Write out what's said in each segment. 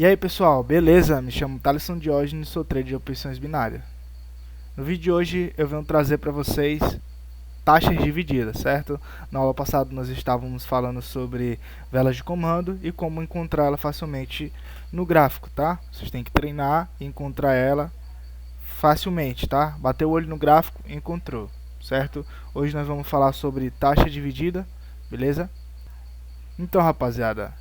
E aí pessoal, beleza? Me chamo Thaleson Diógenes e sou trader de opções binárias. No vídeo de hoje eu venho trazer para vocês taxas divididas, certo? Na aula passada nós estávamos falando sobre velas de comando e como encontrá-la facilmente no gráfico, tá? Vocês têm que treinar e encontrar ela facilmente, tá? Bateu o olho no gráfico e encontrou, certo? Hoje nós vamos falar sobre taxa dividida, beleza? Então, rapaziada,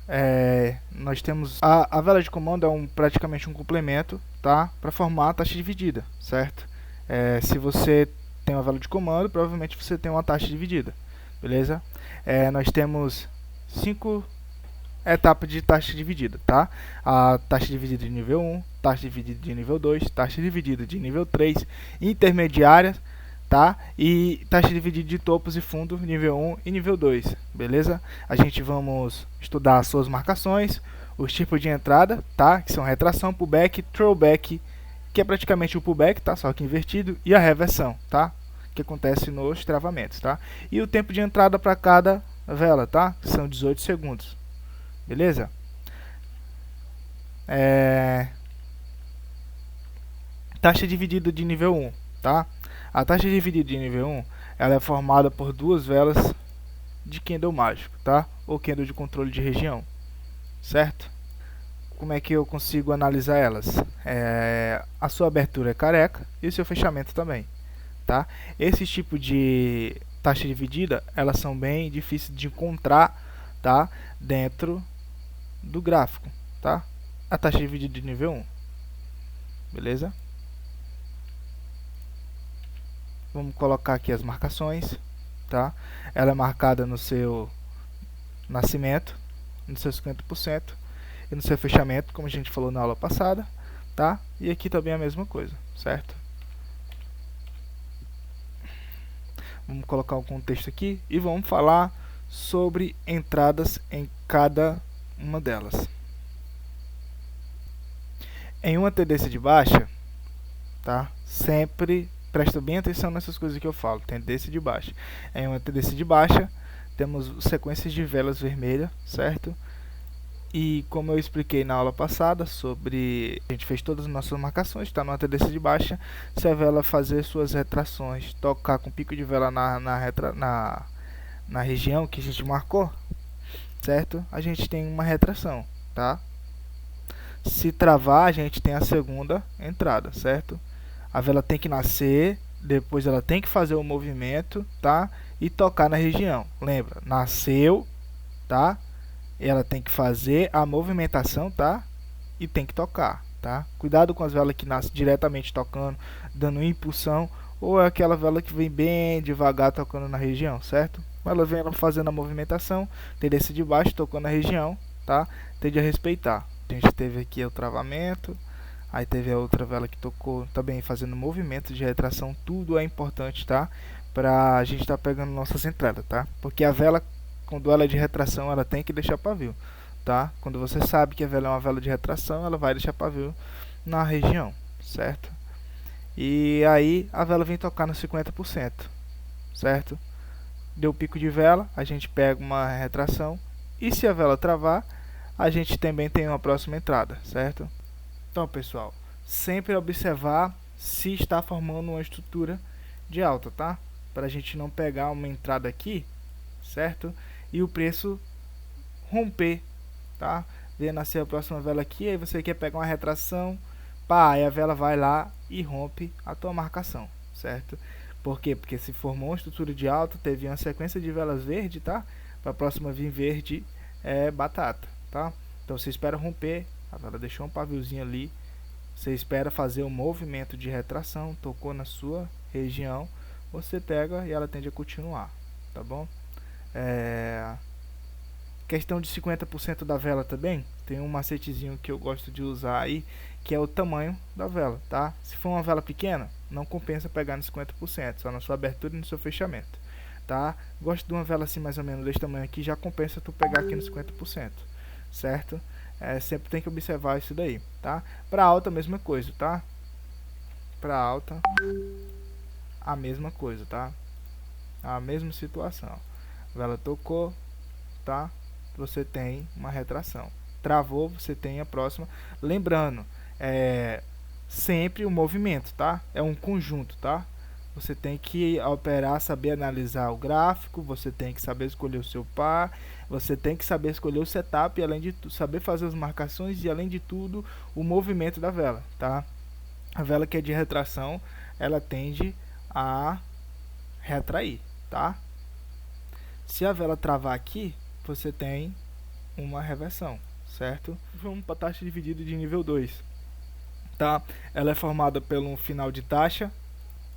nós temos a vela de comando praticamente um complemento, tá? Para formar a taxa dividida, certo? Se você tem uma vela de comando, provavelmente você tem uma taxa dividida, beleza? Nós temos 5 etapas de taxa dividida, tá? A taxa dividida de nível 1, taxa dividida de nível 2, taxa dividida de nível 3, intermediária, tá? E taxa dividida de topos e fundos, nível 1 e nível 2, beleza? A gente vamos estudar as suas marcações, os tipos de entrada, tá? Que são retração, pullback, throwback, que é praticamente o pullback, tá? Só que invertido, e a reversão, tá? Que acontece nos travamentos, tá? E o tempo de entrada para cada vela, tá? Que são 18 segundos, beleza? Taxa dividida de nível 1, tá? A taxa dividida de nível 1, ela é formada por duas velas de candle mágico, tá? Ou candle de controle de região, certo? Como é que eu consigo analisar elas? A sua abertura é careca e o seu fechamento também, tá? Esse tipo de taxa dividida, elas são bem difíceis de encontrar, tá? Dentro do gráfico, tá? A taxa dividida de nível 1, beleza? Vamos colocar aqui as marcações, tá? Ela é marcada no seu nascimento, no seu 50% e no seu fechamento, como a gente falou na aula passada, tá? E aqui também é a mesma coisa, certo? Vamos colocar um contexto aqui e vamos falar sobre entradas em cada uma delas. Em uma tendência de baixa, tá? Sempre presta bem atenção nessas coisas que eu falo, tendência de baixa. Em uma tendência de baixa, temos sequências de velas vermelhas, certo? E como eu expliquei na aula passada sobre... A gente fez todas as nossas marcações, está numa tendência de baixa. Se a vela fazer suas retrações, tocar com pico de vela na região que a gente marcou, certo? A gente tem uma retração, tá? Se travar, a gente tem a segunda entrada, certo? A vela tem que nascer, depois ela tem que fazer o movimento, tá? E tocar na região. Lembra? Nasceu, tá? Ela tem que fazer a movimentação, tá? E tem que tocar, tá? Cuidado com as velas que nascem diretamente tocando, dando impulsão, ou é aquela vela que vem bem devagar tocando na região, certo? Ela vem fazendo a movimentação, tendência de baixo, tocando na região, tá? Tende a respeitar. A gente teve aqui o travamento. Aí teve a outra vela que tocou também fazendo movimento de retração. Tudo é importante, tá? Pra gente estar pegando nossas entradas, tá? Porque a vela, quando ela é de retração, ela tem que deixar pavio, tá? Quando você sabe que a vela é uma vela de retração, ela vai deixar pavio na região, certo? E aí a vela vem tocar no 50%, certo? Deu pico de vela, a gente pega uma retração. E se a vela travar, a gente também tem uma próxima entrada, certo? Então, pessoal, sempre observar se está formando uma estrutura de alta, tá? Para a gente não pegar uma entrada aqui, certo? E o preço romper, tá? Ver nascer a próxima vela aqui, aí você quer pegar uma retração, pá, aí a vela vai lá e rompe a tua marcação, certo? Por quê? Porque se formou uma estrutura de alta, teve uma sequência de velas verde, tá? Para a próxima vir verde é batata, tá? Então você espera romper. A vela deixou um paviozinho ali, você espera fazer um movimento de retração, tocou na sua região, você pega e ela tende a continuar, tá bom? Questão de 50% da vela também, tem um macetezinho que eu gosto de usar aí, que é o tamanho da vela, tá? Se for uma vela pequena, não compensa pegar no 50%, só na sua abertura e no seu fechamento, tá? Gosto de uma vela assim mais ou menos desse tamanho aqui, já compensa tu pegar aqui no 50%, certo? Sempre tem que observar isso daí, tá? Para alta, a mesma coisa, tá? Para alta, a mesma coisa, tá? A mesma situação. A vela tocou, tá? Você tem uma retração, travou, você tem a próxima. Lembrando, sempre o movimento, tá? É um conjunto, tá? Você tem que operar, saber analisar o gráfico, você tem que saber escolher o seu par, você tem que saber escolher o setup, e além de saber fazer as marcações e além de tudo, o movimento da vela, tá? A vela que é de retração, ela tende a retrair, tá? Se a vela travar aqui, você tem uma reversão, certo? Vamos para a taxa dividida de nível 2, tá? Ela é formada pelo final de taxa,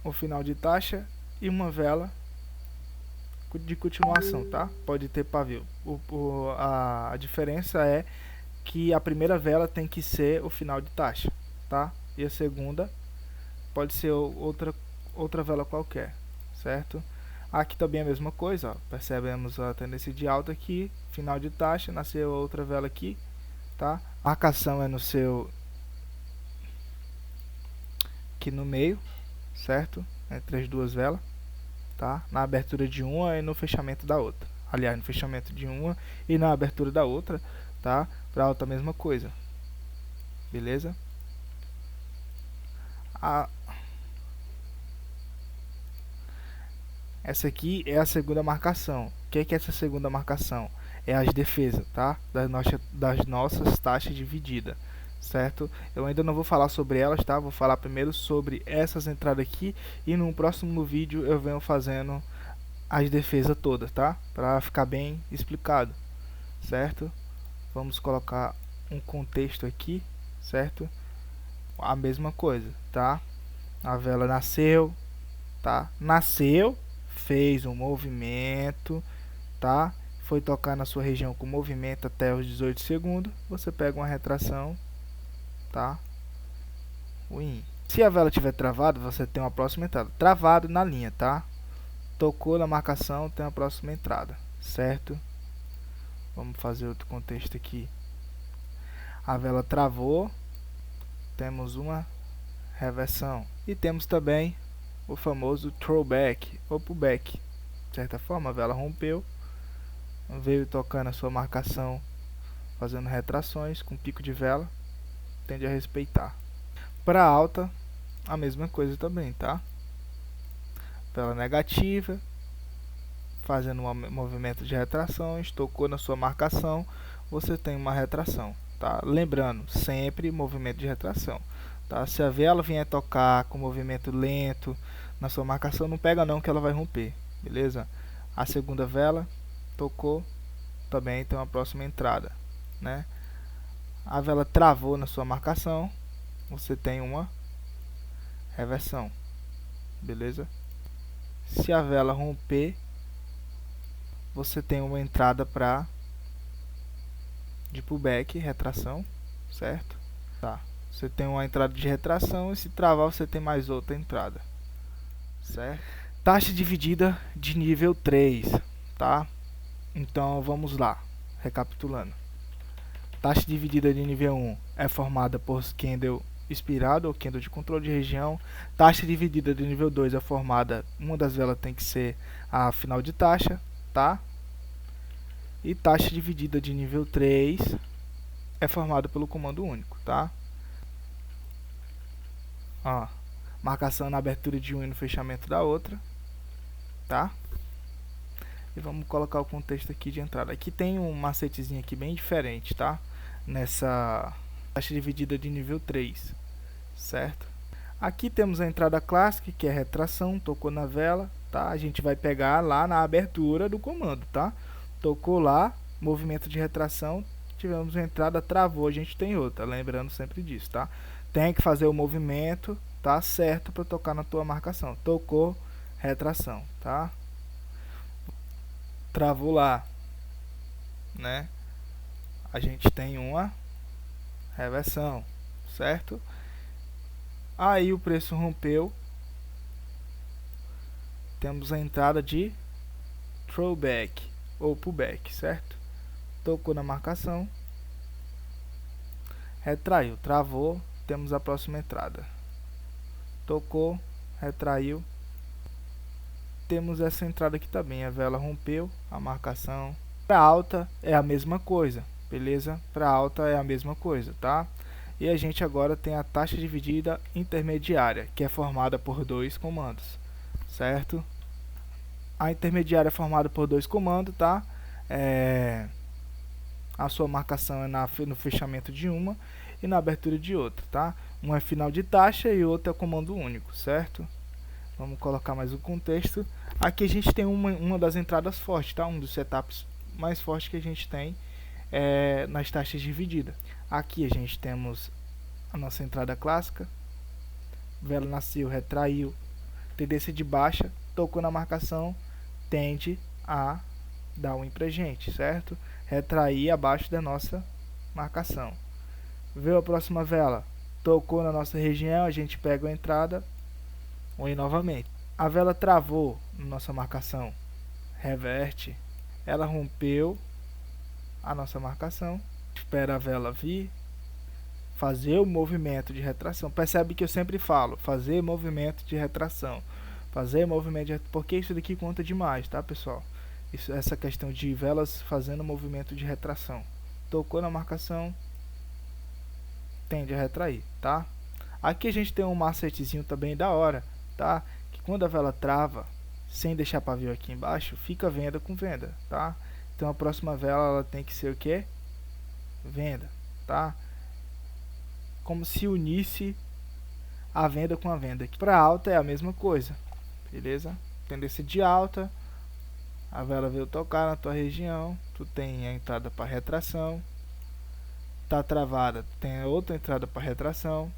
um final de taxa e uma vela de continuação, tá? Pode ter pavio. A diferença é que a primeira vela tem que ser o final de taxa, tá? E a segunda pode ser outra vela qualquer, certo? Aqui também é a mesma coisa, ó. Percebemos a tendência de alta aqui, final de taxa, nasceu outra vela aqui, tá? A marcação é no seu aqui no meio, certo? Entre as duas velas, tá? Na abertura de uma e no fechamento da outra. Aliás, no fechamento de uma e na abertura da outra, tá? Para alta a mesma coisa. Beleza? Essa aqui é a segunda marcação. O que é essa segunda marcação? É as defesas, tá? Das nossas taxas divididas, certo? Eu ainda não vou falar sobre elas, tá? Vou falar primeiro sobre essas entradas aqui e no próximo vídeo eu venho fazendo as defesas todas, tá? Para ficar bem explicado, certo? Vamos colocar um contexto aqui, certo? A mesma coisa, tá? A vela nasceu, tá? Nasceu, fez um movimento, tá? Foi tocar na sua região com movimento até os 18 segundos, você pega uma retração, tá? Win. Se a vela tiver travado, você tem uma próxima entrada. Travado na linha, tá? Tocou na marcação, tem a próxima entrada, certo? Vamos fazer outro contexto aqui. A vela travou, temos uma reversão e temos também o famoso throwback ou pullback. De certa forma, a vela rompeu, veio tocando a sua marcação, fazendo retrações com pico de vela, tende a respeitar. Para alta, a mesma coisa também, tá? Vela negativa, fazendo um movimento de retração, tocou na sua marcação, você tem uma retração, tá? Lembrando, sempre movimento de retração, tá? Se a vela vier tocar com movimento lento na sua marcação, não pega não que ela vai romper, beleza? A segunda vela tocou, também tem uma próxima entrada, né? A vela travou na sua marcação, você tem uma reversão, beleza? Se a vela romper, você tem uma entrada de pullback, retração, certo? Tá. Você tem uma entrada de retração e se travar você tem mais outra entrada, certo? Taxa dividida de nível 3, tá? Então vamos lá, recapitulando. Taxa dividida de nível 1 é formada por candle expirado ou candle de controle de região. Taxa dividida de nível 2 é formada, uma das velas tem que ser a final de taxa, tá? E taxa dividida de nível 3 é formada pelo comando único, tá? Ó, marcação na abertura de uma e no fechamento da outra, tá? E vamos colocar o contexto aqui de entrada. Aqui tem um macetezinho aqui bem diferente, tá? Nessa taxa dividida de nível 3, certo? Aqui temos a entrada clássica, que é retração, tocou na vela, tá? A gente vai pegar lá na abertura do comando, tá? Tocou lá, movimento de retração, tivemos uma entrada, travou, a gente tem outra, lembrando sempre disso, tá? Tem que fazer o movimento, tá? Certo para tocar na tua marcação. Tocou, retração, tá? Travou lá, né? A gente tem uma reversão, certo? Aí o preço rompeu, temos a entrada de throwback ou pullback, certo? Tocou na marcação, retraiu, travou, temos a próxima entrada. Tocou, retraiu, temos essa entrada aqui também, a vela rompeu, a marcação. Para alta é a mesma coisa, beleza? Para alta é a mesma coisa, tá? E a gente agora tem a taxa dividida intermediária, que é formada por dois comandos, certo? A intermediária é formada por dois comandos, tá? A sua marcação é no fechamento de uma e na abertura de outra, tá? Um é final de taxa e outro é comando único, certo? Vamos colocar mais um contexto. Aqui a gente tem uma das entradas fortes, tá? Um dos setups mais fortes que a gente tem nas taxas divididas. Aqui a gente temos a nossa entrada clássica, vela nasceu, retraiu, tendência de baixa, tocou na marcação, tende a dar win pra gente, certo? Retrair abaixo da nossa marcação. Veio a próxima vela, tocou na nossa região, a gente pega a entrada, win novamente. A vela travou na nossa marcação, reverte, ela rompeu a nossa marcação, espera a vela vir, fazer o movimento de retração. Percebe que eu sempre falo, fazer movimento de retração, porque isso daqui conta demais, tá, pessoal? Essa questão de velas fazendo movimento de retração. Tocou na marcação, tende a retrair, tá? Aqui a gente tem um macetezinho também da hora, tá? Que quando a vela trava, sem deixar pavio aqui embaixo, fica venda com venda, tá? Então a próxima vela ela tem que ser o que? Venda, tá? Como se unisse a venda com a venda. Para alta é a mesma coisa, beleza? Tendência de alta, a vela veio tocar na tua região, tu tem a entrada para retração, tá travada, tu tem outra entrada para retração,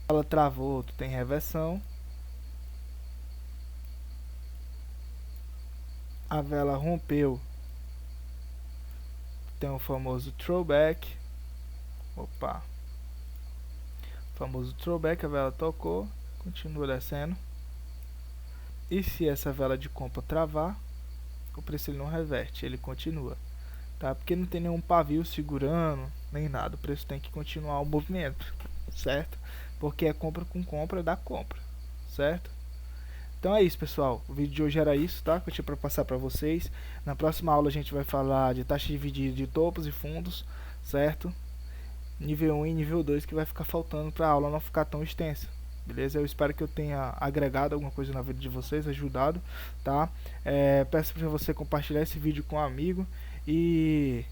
ela travou, tu tem reversão, a vela rompeu, tem o famoso throwback, famoso throwback, a vela tocou, continua descendo. E se essa vela de compra travar, o preço ele não reverte, ele continua, tá? Porque não tem nenhum pavio segurando, nem nada, o preço tem que continuar o movimento, certo? Porque é compra com compra dá compra, certo? Então é isso, pessoal, o vídeo de hoje era isso, tá? Que eu tinha para passar para vocês. Na próxima aula a gente vai falar de taxa dividida de topos e fundos, certo? Nível 1 e nível 2 que vai ficar faltando para a aula não ficar tão extensa, beleza? Eu espero que eu tenha agregado alguma coisa na vida de vocês, ajudado, tá? Peço para você compartilhar esse vídeo com um amigo e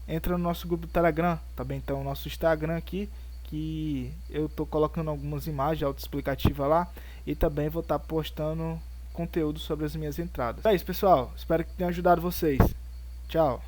entra no nosso grupo do Telegram, tá bem? Então, nosso Instagram aqui, que eu tô colocando algumas imagens autoexplicativas lá e também vou estar postando conteúdo sobre as minhas entradas. É isso, pessoal. Espero que tenha ajudado vocês. Tchau.